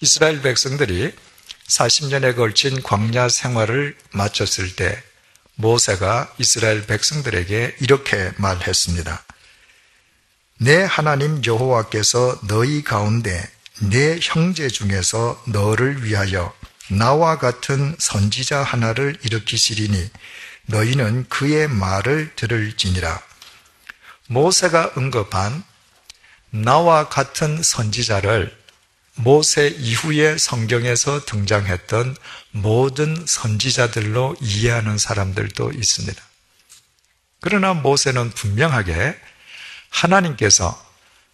이스라엘 백성들이 40년에 걸친 광야 생활을 마쳤을 때 모세가 이스라엘 백성들에게 이렇게 말했습니다. 내 하나님 여호와께서 너희 가운데 내 형제 중에서 너를 위하여 나와 같은 선지자 하나를 일으키시리니 너희는 그의 말을 들을지니라. 모세가 언급한 나와 같은 선지자를 모세 이후에 성경에서 등장했던 모든 선지자들로 이해하는 사람들도 있습니다. 그러나 모세는 분명하게 하나님께서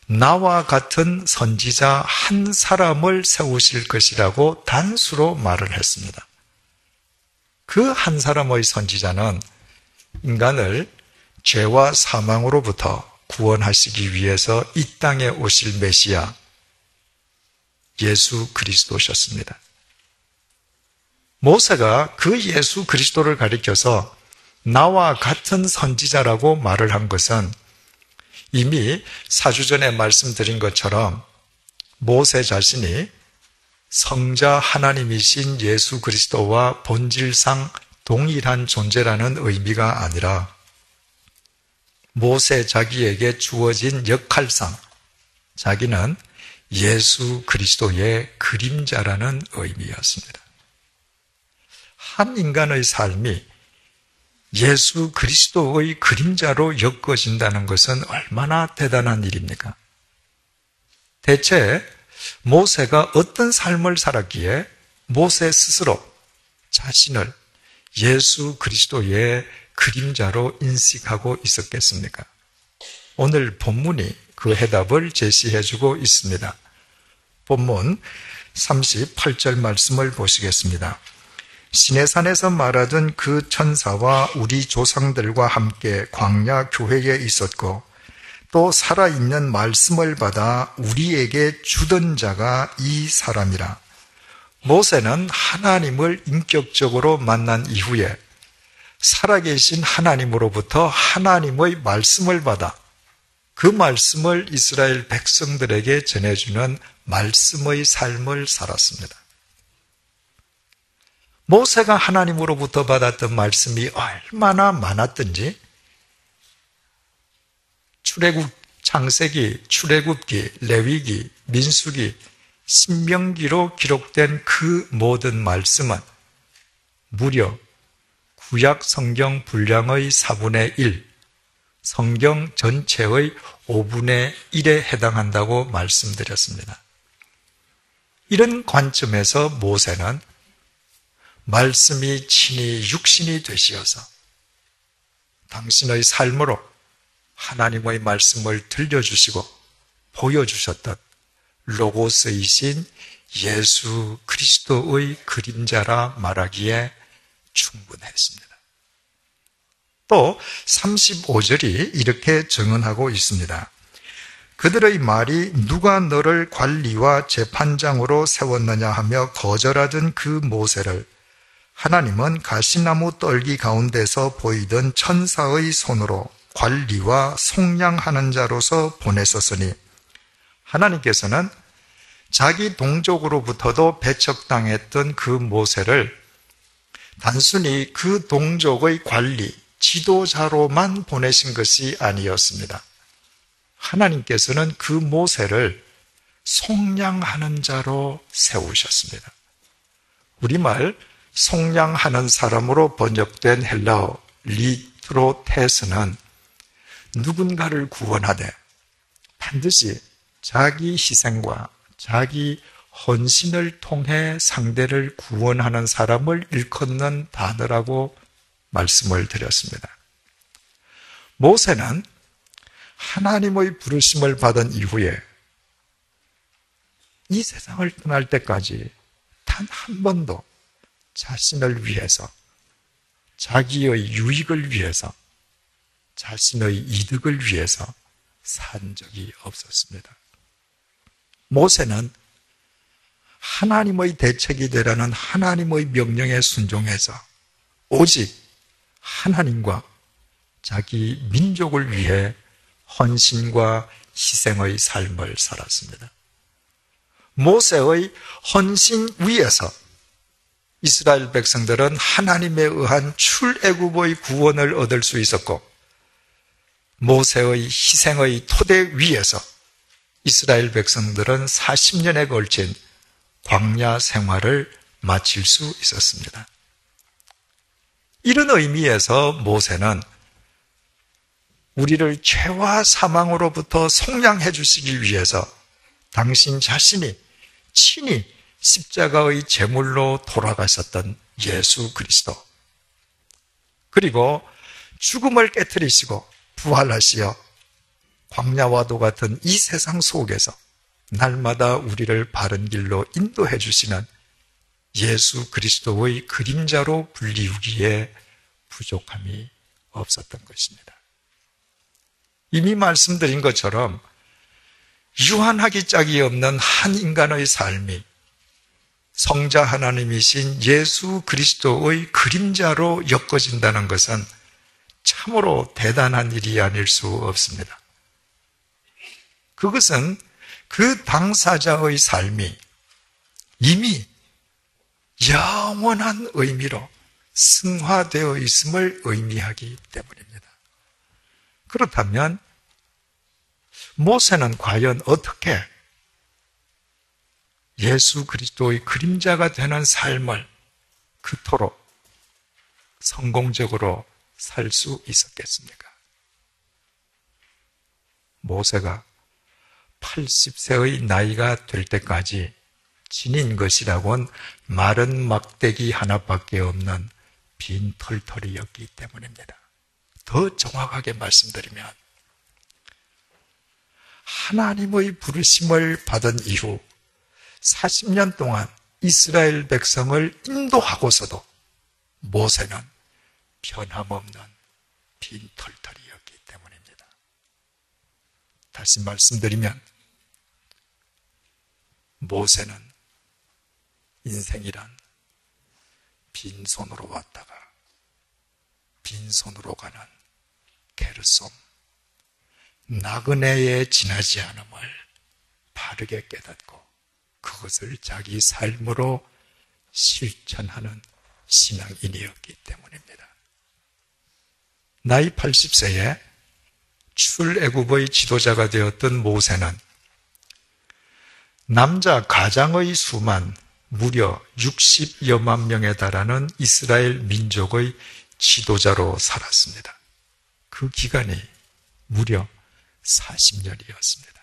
나와 같은 선지자 한 사람을 세우실 것이라고 단수로 말을 했습니다. 그 한 사람의 선지자는 인간을 죄와 사망으로부터 구원하시기 위해서 이 땅에 오실 메시아 예수 그리스도셨습니다. 모세가 그 예수 그리스도를 가리켜서 나와 같은 선지자라고 말을 한 것은 이미 4주 전에 말씀드린 것처럼 모세 자신이 성자 하나님이신 예수 그리스도와 본질상 동일한 존재라는 의미가 아니라 모세 자기에게 주어진 역할상 자기는 예수 그리스도의 그림자라는 의미였습니다. 한 인간의 삶이 예수 그리스도의 그림자로 엮어진다는 것은 얼마나 대단한 일입니까? 대체 모세가 어떤 삶을 살았기에 모세 스스로 자신을 예수 그리스도의 그림자로 인식하고 있었겠습니까? 오늘 본문이 그 해답을 제시해주고 있습니다. 본문 38절 말씀을 보시겠습니다. 시내산에서 말하던 그 천사와 우리 조상들과 함께 광야 교회에 있었고 또 살아있는 말씀을 받아 우리에게 주던 자가 이 사람이라. 모세는 하나님을 인격적으로 만난 이후에 살아계신 하나님으로부터 하나님의 말씀을 받아 그 말씀을 이스라엘 백성들에게 전해주는 말씀의 삶을 살았습니다. 모세가 하나님으로부터 받았던 말씀이 얼마나 많았던지 출애굽, 창세기, 출애굽기, 레위기, 민수기, 신명기로 기록된 그 모든 말씀은 무려 구약 성경 분량의 4분의 1, 성경 전체의 5분의 1에 해당한다고 말씀드렸습니다. 이런 관점에서 모세는 말씀이 친히 육신이 되시어서 당신의 삶으로 하나님의 말씀을 들려주시고 보여주셨던 로고스이신 예수 그리스도의 그림자라 말하기에 충분했습니다. 또 35절이 이렇게 증언하고 있습니다. 그들의 말이 누가 너를 관리와 재판장으로 세웠느냐 하며 거절하던 그 모세를 하나님은 가시나무 떨기 가운데서 보이던 천사의 손으로 관리와 속량하는 자로서 보내셨으니 하나님께서는 자기 동족으로부터도 배척당했던 그 모세를 단순히 그 동족의 관리, 지도자로만 보내신 것이 아니었습니다. 하나님께서는 그 모세를 속량하는 자로 세우셨습니다. 우리말 속량하는 사람으로 번역된 헬라어 리트로테스는 누군가를 구원하되 반드시 자기 희생과 자기 헌신을 통해 상대를 구원하는 사람을 일컫는 단어라고 말씀을 드렸습니다. 모세는 하나님의 부르심을 받은 이후에 이 세상을 떠날 때까지 단 한 번도 자신을 위해서, 자기의 유익을 위해서, 자신의 이득을 위해서 산 적이 없었습니다. 모세는 하나님의 대책이 되라는 하나님의 명령에 순종해서 오직 하나님과 자기 민족을 위해 헌신과 희생의 삶을 살았습니다. 모세의 헌신 위에서 이스라엘 백성들은 하나님에 의한 출애굽의 구원을 얻을 수 있었고, 모세의 희생의 토대 위에서 이스라엘 백성들은 40년에 걸친 광야 생활을 마칠 수 있었습니다. 이런 의미에서 모세는 우리를 죄와 사망으로부터 속량해 주시기 위해서 당신 자신이 친히 십자가의 제물로 돌아가셨던 예수 그리스도, 그리고 죽음을 깨트리시고 부활하시어 광야와도 같은 이 세상 속에서 날마다 우리를 바른 길로 인도해 주시는 예수 그리스도의 그림자로 불리우기에 부족함이 없었던 것입니다. 이미 말씀드린 것처럼 유한하기 짝이 없는 한 인간의 삶이 성자 하나님이신 예수 그리스도의 그림자로 엮어진다는 것은 참으로 대단한 일이 아닐 수 없습니다. 그것은 그 당사자의 삶이 이미 영원한 의미로 승화되어 있음을 의미하기 때문입니다. 그렇다면 모세는 과연 어떻게 예수 그리스도의 그림자가 되는 삶을 그토록 성공적으로 살 수 있었겠습니까? 모세가 80세의 나이가 될 때까지 지닌 것이라곤 마른 막대기 하나밖에 없는 빈 털털이였기 때문입니다. 더 정확하게 말씀드리면 하나님의 부르심을 받은 이후 40년 동안 이스라엘 백성을 인도하고서도 모세는 변함없는 빈 털털이였기 때문입니다. 다시 말씀드리면 모세는 인생이란 빈손으로 왔다가 빈손으로 가는 게르솜, 나그네에 지나지 않음을 바르게 깨닫고 그것을 자기 삶으로 실천하는 신앙인이었기 때문입니다. 나이 80세에 출애굽의 지도자가 되었던 모세는 남자 가장의 수만 무려 60여만 명에 달하는 이스라엘 민족의 지도자로 살았습니다. 그 기간이 무려 40년이었습니다.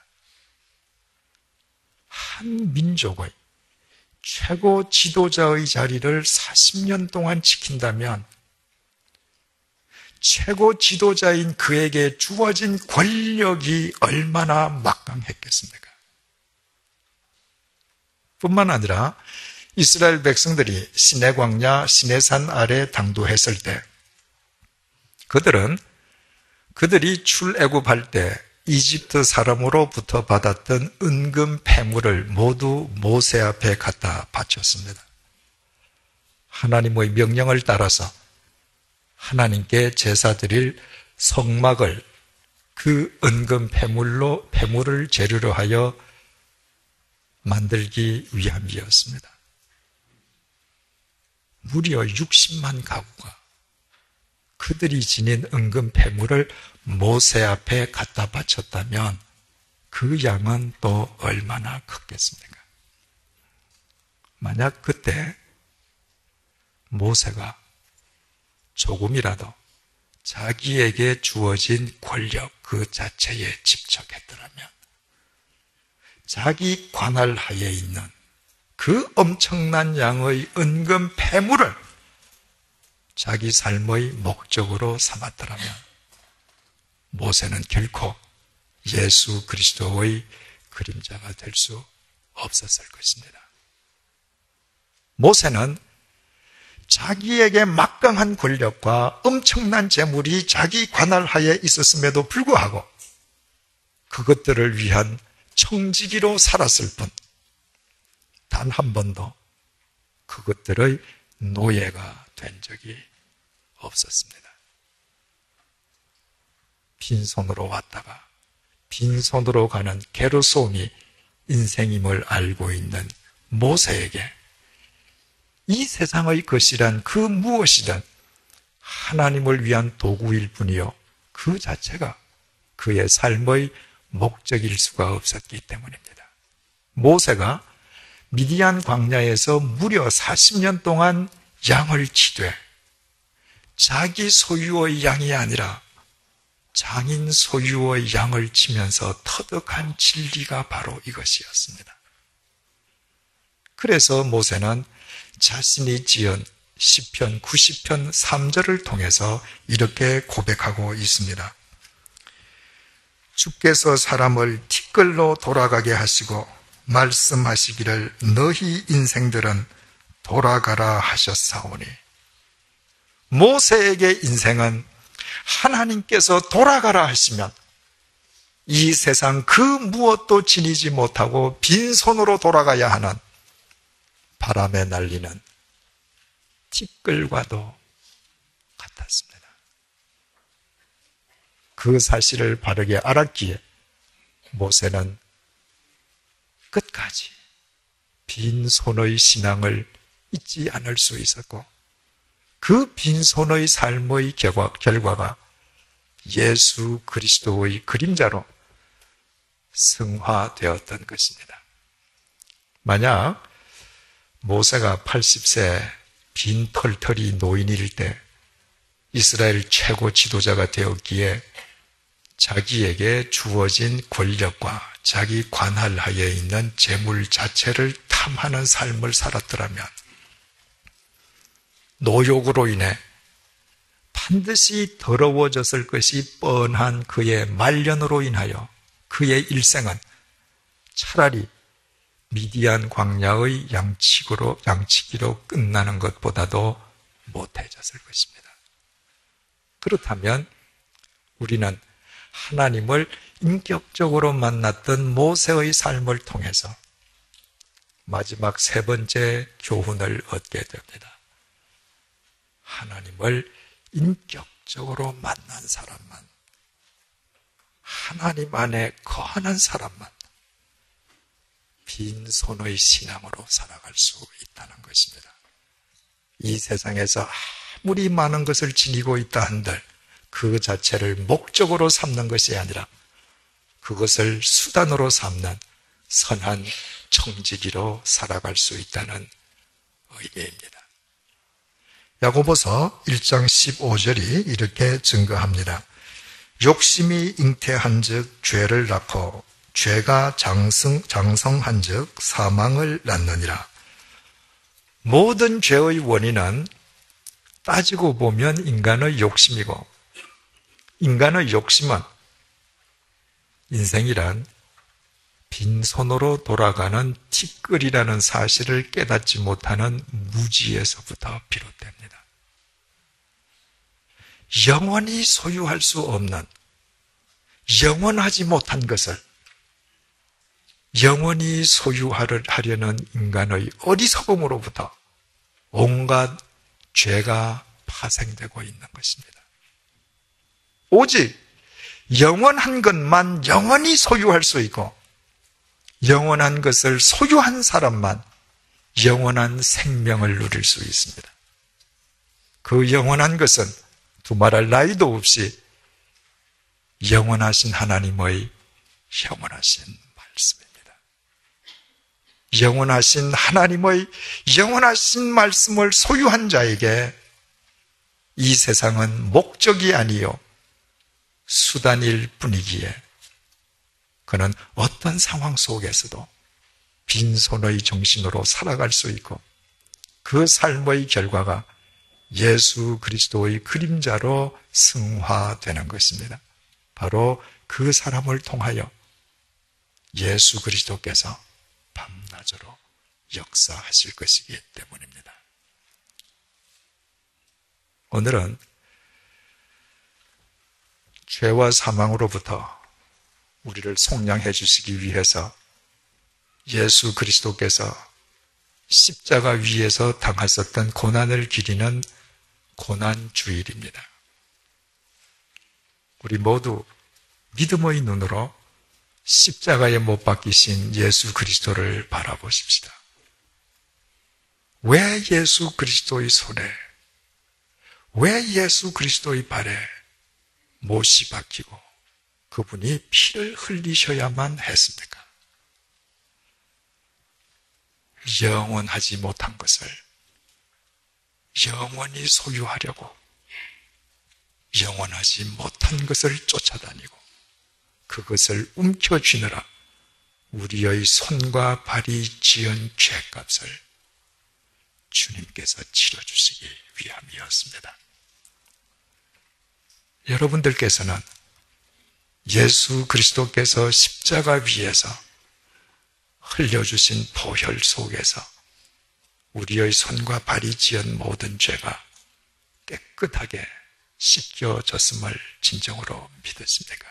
한 민족의 최고 지도자의 자리를 40년 동안 지킨다면 최고 지도자인 그에게 주어진 권력이 얼마나 막강했겠습니까? 뿐만 아니라 이스라엘 백성들이 시내 광야, 시내산 아래 당도했을 때 그들이 출애굽할 때 이집트 사람으로부터 받았던 은금 폐물을 모두 모세 앞에 갖다 바쳤습니다. 하나님의 명령을 따라서 하나님께 제사 드릴 성막을 그 은금 폐물을 재료로 하여 만들기 위함이었습니다. 무려 60만 가구가 그들이 지닌 은금 폐물을 모세 앞에 갖다 바쳤다면 그 양은 또 얼마나 컸겠습니까? 만약 그때 모세가 조금이라도 자기에게 주어진 권력 그 자체에 집착했더라면 자기 관할 하에 있는 그 엄청난 양의 은금 폐물을 자기 삶의 목적으로 삼았더라면 모세는 결코 예수 그리스도의 그림자가 될 수 없었을 것입니다. 모세는 자기에게 막강한 권력과 엄청난 재물이 자기 관할 하에 있었음에도 불구하고 그것들을 위한 청지기로 살았을 뿐 단 한 번도 그것들의 노예가 된 적이 없었습니다. 빈손으로 왔다가 빈손으로 가는 게르솜이 인생임을 알고 있는 모세에게 이 세상의 것이란 그 무엇이든 하나님을 위한 도구일 뿐이요, 그 자체가 그의 삶의 목적일 수가 없었기 때문입니다. 모세가 미디안 광야에서 무려 40년 동안 양을 치되 자기 소유의 양이 아니라 장인 소유의 양을 치면서 터득한 진리가 바로 이것이었습니다. 그래서 모세는 자신이 지은 시편 90편 3절을 통해서 이렇게 고백하고 있습니다. 주께서 사람을 티끌로 돌아가게 하시고 말씀하시기를 너희 인생들은 돌아가라 하셨사오니. 모세에게 인생은 하나님께서 돌아가라 하시면 이 세상 그 무엇도 지니지 못하고 빈손으로 돌아가야 하는 바람에 날리는 티끌과도 같았습니다. 그 사실을 바르게 알았기에 모세는 끝까지 빈손의 신앙을 잊지 않을 수 있었고, 그 빈손의 삶의 결과가 예수 그리스도의 그림자로 승화되었던 것입니다. 만약 모세가 80세 빈털털이 노인일 때 이스라엘 최고 지도자가 되었기에 자기에게 주어진 권력과 자기 관할하에 있는 재물 자체를 탐하는 삶을 살았더라면 노욕으로 인해 반드시 더러워졌을 것이 뻔한 그의 말년으로 인하여 그의 일생은 차라리 미디안 광야의 양치기로 끝나는 것보다도 못해졌을 것입니다. 그렇다면 우리는 하나님을 인격적으로 만났던 모세의 삶을 통해서 마지막 세 번째 교훈을 얻게 됩니다. 하나님을 인격적으로 만난 사람만, 하나님 안에 거하는 사람만 빈손의 신앙으로 살아갈 수 있다는 것입니다. 이 세상에서 아무리 많은 것을 지니고 있다 한들 그 자체를 목적으로 삼는 것이 아니라 그것을 수단으로 삼는 선한 청지기로 살아갈 수 있다는 의미입니다. 야고보서 1장 15절이 이렇게 증거합니다. 욕심이 잉태한즉 죄를 낳고 죄가 장성한즉 사망을 낳느니라. 모든 죄의 원인은 따지고 보면 인간의 욕심이고, 인간의 욕심은 인생이란 빈손으로 돌아가는 티끌이라는 사실을 깨닫지 못하는 무지에서부터 비롯됩니다. 영원히 소유할 수 없는, 영원하지 못한 것을 영원히 소유하려는 인간의 어리석음으로부터 온갖 죄가 파생되고 있는 것입니다. 오직 영원한 것만 영원히 소유할 수 있고, 영원한 것을 소유한 사람만 영원한 생명을 누릴 수 있습니다. 그 영원한 것은 두말할 나위도 없이 영원하신 하나님의 영원하신 말씀입니다. 영원하신 하나님의 영원하신 말씀을 소유한 자에게 이 세상은 목적이 아니요 수단일 뿐이기에 그는 어떤 상황 속에서도 빈손의 정신으로 살아갈 수 있고, 그 삶의 결과가 예수 그리스도의 그림자로 승화되는 것입니다. 바로 그 사람을 통하여 예수 그리스도께서 밤낮으로 역사하실 것이기 때문입니다. 오늘은 죄와 사망으로부터 우리를 속량해 주시기 위해서 예수 그리스도께서 십자가 위에서 당하셨던 고난을 기리는 고난주일입니다. 우리 모두 믿음의 눈으로 십자가에 못 박히신 예수 그리스도를 바라보십시다. 왜 예수 그리스도의 손에, 왜 예수 그리스도의 발에 못이 박히고 그분이 피를 흘리셔야만 했습니까? 영원하지 못한 것을 영원히 소유하려고 영원하지 못한 것을 쫓아다니고 그것을 움켜쥐느라 우리의 손과 발이 지은 죄값을 주님께서 치러주시기 위함이었습니다. 여러분들께서는 예수 그리스도께서 십자가 위에서 흘려주신 보혈 속에서 우리의 손과 발이 지은 모든 죄가 깨끗하게 씻겨졌음을 진정으로 믿으십니까?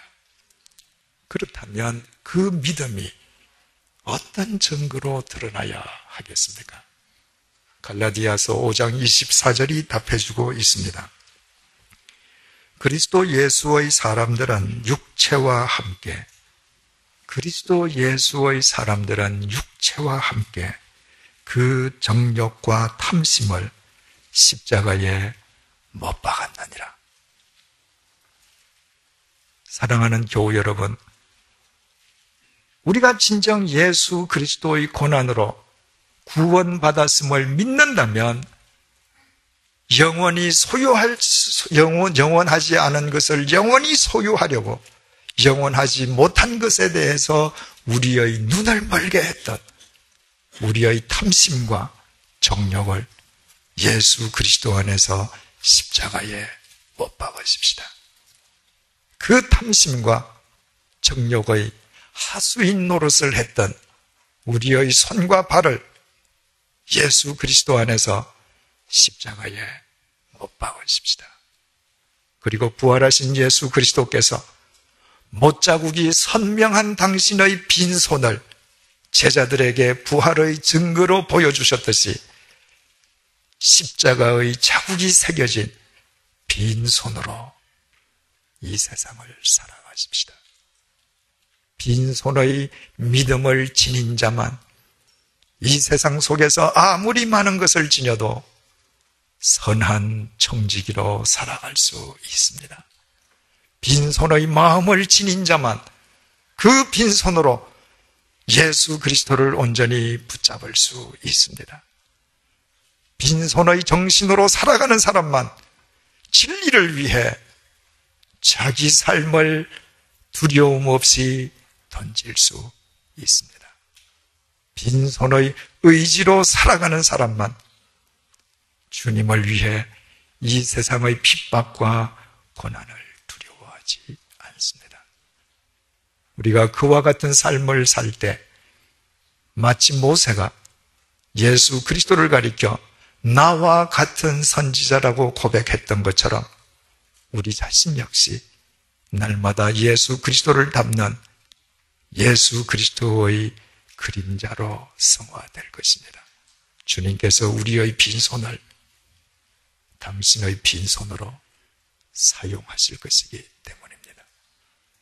그렇다면 그 믿음이 어떤 증거로 드러나야 하겠습니까? 갈라디아서 5장 24절이 답해주고 있습니다. 그리스도 예수의 사람들은 육체와 함께, 그리스도 예수의 사람들은 육체와 함께 그 정욕과 탐심을 십자가에 못 박았느니라. 사랑하는 교우 여러분, 우리가 진정 예수 그리스도의 고난으로 구원받았음을 믿는다면 영원하지 않은 것을 영원히 소유하려고 영원하지 못한 것에 대해서 우리의 눈을 멀게 했던 우리의 탐심과 정욕을 예수 그리스도 안에서 십자가에 못 박으십시다. 그 탐심과 정욕의 하수인 노릇을 했던 우리의 손과 발을 예수 그리스도 안에서 십자가에 못 박으십시다. 그리고 부활하신 예수 그리스도께서 못자국이 선명한 당신의 빈손을 제자들에게 부활의 증거로 보여주셨듯이 십자가의 자국이 새겨진 빈손으로 이 세상을 살아가십시다. 빈손의 믿음을 지닌 자만 이 세상 속에서 아무리 많은 것을 지녀도 선한 청지기로 살아갈 수 있습니다. 빈손의 마음을 지닌 자만 그 빈손으로 예수 그리스도를 온전히 붙잡을 수 있습니다. 빈손의 정신으로 살아가는 사람만 진리를 위해 자기 삶을 두려움 없이 던질 수 있습니다. 빈손의 의지로 살아가는 사람만 주님을 위해 이 세상의 핍박과 고난을 두려워하지 않습니다. 우리가 그와 같은 삶을 살 때 마치 모세가 예수 그리스도를 가리켜 나와 같은 선지자라고 고백했던 것처럼 우리 자신 역시 날마다 예수 그리스도를 닮는 예수 그리스도의 그림자로 성화될 것입니다. 주님께서 우리의 빈손을 당신의 빈손으로 사용하실 것이기 때문입니다.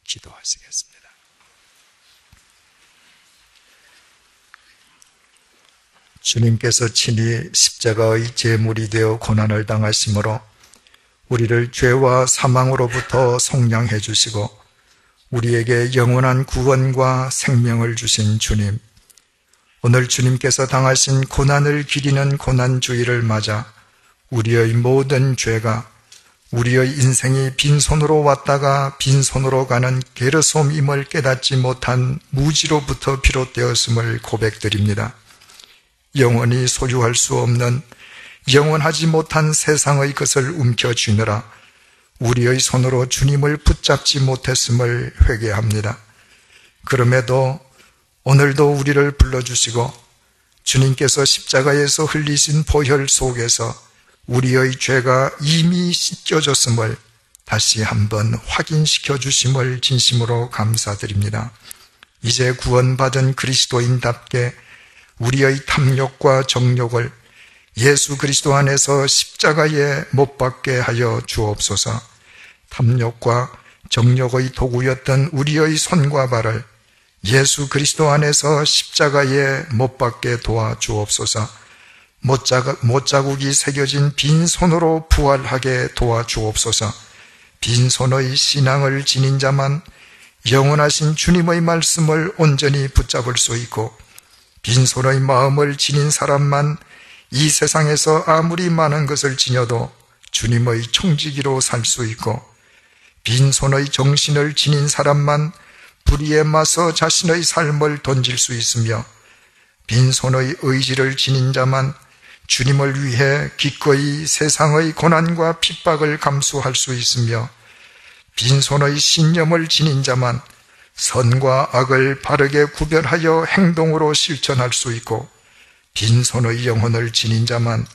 기도하시겠습니다. 주님께서 친히 십자가의 제물이 되어 고난을 당하심으로 우리를 죄와 사망으로부터 속량해 주시고 우리에게 영원한 구원과 생명을 주신 주님, 오늘 주님께서 당하신 고난을 기리는 고난주의를 맞아 우리의 모든 죄가 우리의 인생이 빈손으로 왔다가 빈손으로 가는 게르솜임을 깨닫지 못한 무지로부터 비롯되었음을 고백드립니다. 영원히 소유할 수 없는 영원하지 못한 세상의 것을 움켜쥐느라 우리의 손으로 주님을 붙잡지 못했음을 회개합니다. 그럼에도 오늘도 우리를 불러주시고 주님께서 십자가에서 흘리신 보혈 속에서 우리의 죄가 이미 씻겨졌음을 다시 한번 확인시켜 주심을 진심으로 감사드립니다. 이제 구원받은 그리스도인답게 우리의 탐욕과 정욕을 예수 그리스도 안에서 십자가에 못 박게 하여 주옵소서. 탐욕과 정욕의 도구였던 우리의 손과 발을 예수 그리스도 안에서 십자가에 못 박게 도와주옵소서. 못자국이 새겨진 빈손으로 부활하게 도와주옵소서. 빈손의 신앙을 지닌 자만 영원하신 주님의 말씀을 온전히 붙잡을 수 있고, 빈손의 마음을 지닌 사람만 이 세상에서 아무리 많은 것을 지녀도 주님의 총지기로 살 수 있고, 빈손의 정신을 지닌 사람만 불의에 맞서 자신의 삶을 던질 수 있으며, 빈손의 의지를 지닌 자만 주님을 위해 기꺼이 세상의 고난과 핍박을 감수할 수 있으며, 빈손의 신념을 지닌 자만 선과 악을 바르게 구별하여 행동으로 실천할 수 있고, 빈손의 영혼을 지닌 자만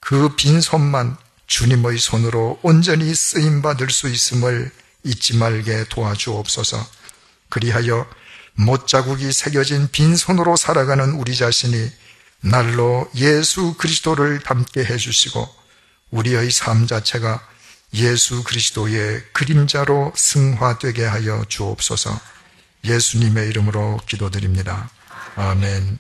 그 빈손만 주님의 손으로 온전히 쓰임받을 수 있음을 잊지 말게 도와주옵소서. 그리하여 못자국이 새겨진 빈손으로 살아가는 우리 자신이 날로 예수 그리스도를 닮게 해주시고, 우리의 삶 자체가 예수 그리스도의 그림자로 승화되게 하여 주옵소서. 예수님의 이름으로 기도드립니다. 아멘.